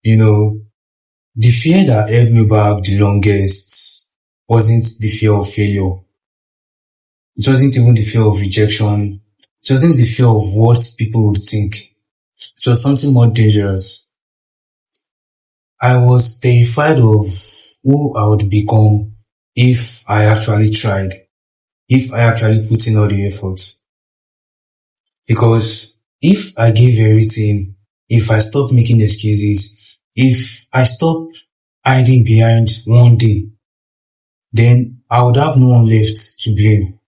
You know, the fear that held me back the longest wasn't the fear of failure. It wasn't even the fear of rejection. It wasn't the fear of what people would think. It was something more dangerous. I was terrified of who I would become if I actually tried, if I actually put in all the effort. Because if I gave everything, if I stopped making excuses, if I stopped hiding behind one day, then I would have no one left to blame.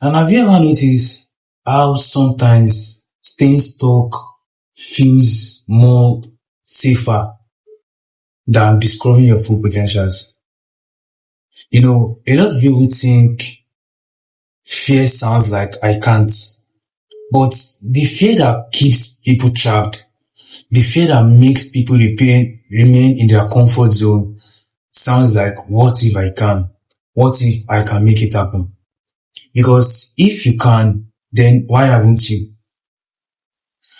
And have you ever noticed how sometimes staying stuck feels more safer than discovering your full potentials? A lot of people think fear sounds like I can't, but the fear that keeps people trapped, the fear that makes people remain in their comfort zone sounds like, what if I can? What if I can make it happen? Because if you can, then why haven't you?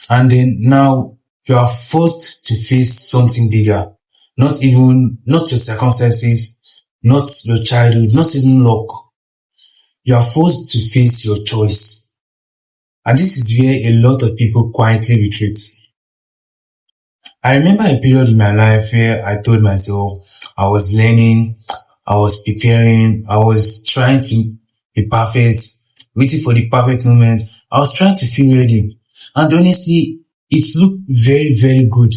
And then now you are forced to face something bigger. Not your circumstances, not your childhood, not even luck. You are forced to face your choice. And this is where a lot of people quietly retreat. I remember a period in my life where I told myself I was learning, I was preparing, I was trying to be perfect, waiting for the perfect moment. I was trying to feel ready. And honestly, it looked very, very good.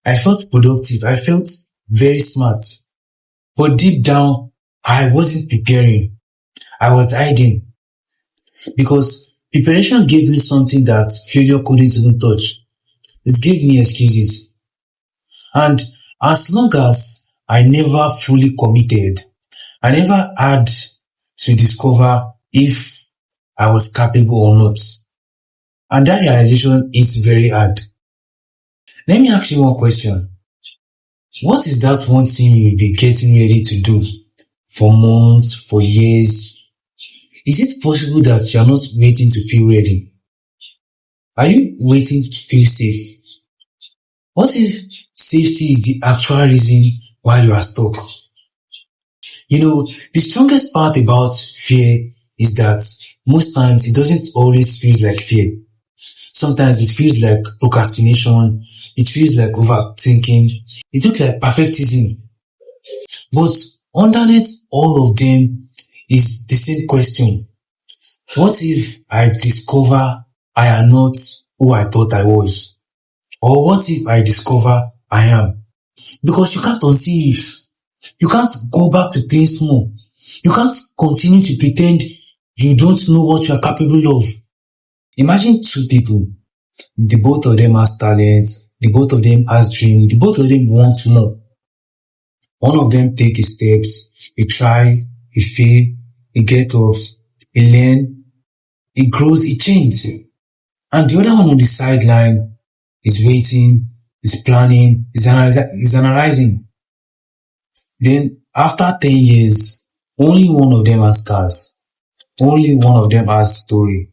I felt productive. I felt very smart. But deep down, I wasn't preparing. I was hiding. Because preparation gave me something that failure couldn't even touch. It gave me excuses. And as long as I never fully committed, I never had to discover if I was capable or not. And that realization is very hard. Let me ask you one question. What is that one thing you've been getting ready to do for months, for years? Is it possible that you are not waiting to feel ready? Are you waiting to feel safe? What if safety is the actual reason why you are stuck? The strongest part about fear is that most times it doesn't always feel like fear. Sometimes it feels like procrastination, it feels like overthinking, it looks like perfectism. But underneath all of them is the same question. What if I discover I am not who I thought I was? Or what if I discover I am? Because you can't unsee it. You can't go back to playing small. You can't continue to pretend you don't know what you are capable of. Imagine two people. The both of them has talents. The both of them has dreams. The both of them want more. One of them take his steps. He tries. He fails. He gets up. He learns. He grows. He changes. And the other one on the sideline is waiting. Is planning. Is analyzing. Then after 10 years, only one of them has scars. Only one of them has story.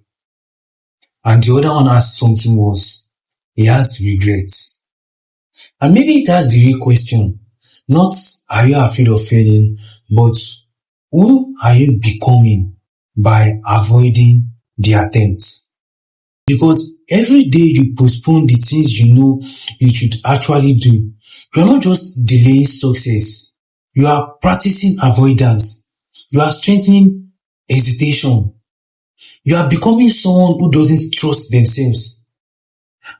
And the other one has something worse. He has regrets. And maybe that's the real question. Not are you afraid of failing, but who are you becoming by avoiding the attempt? Because every day you postpone the things you know you should actually do, you are not just delaying success. You are practicing avoidance. You are strengthening hesitation. You are becoming someone who doesn't trust themselves.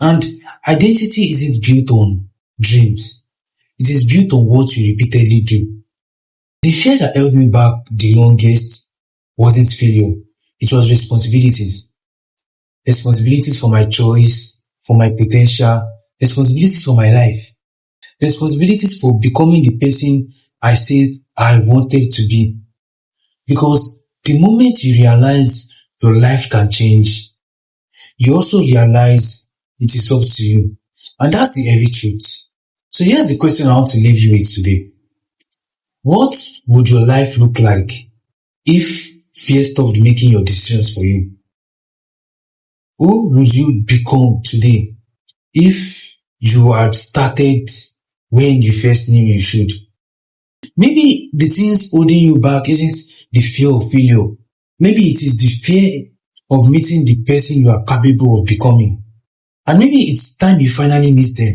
And identity isn't built on dreams. It is built on what you repeatedly do. The fear that held me back the longest wasn't failure. It was responsibilities. Responsibilities for my choice, for my potential, responsibilities for my life. Responsibilities for becoming the person I said I wanted to be. Because the moment you realize your life can change, you also realize it is up to you. And that's the heavy truth. So here's the question I want to leave you with today. What would your life look like if fear stopped making your decisions for you? Who would you become today if you had started when you first knew you should. Maybe the things holding you back isn't the fear of failure. Maybe it is the fear of meeting the person you are capable of becoming. And maybe it's time you finally meet them.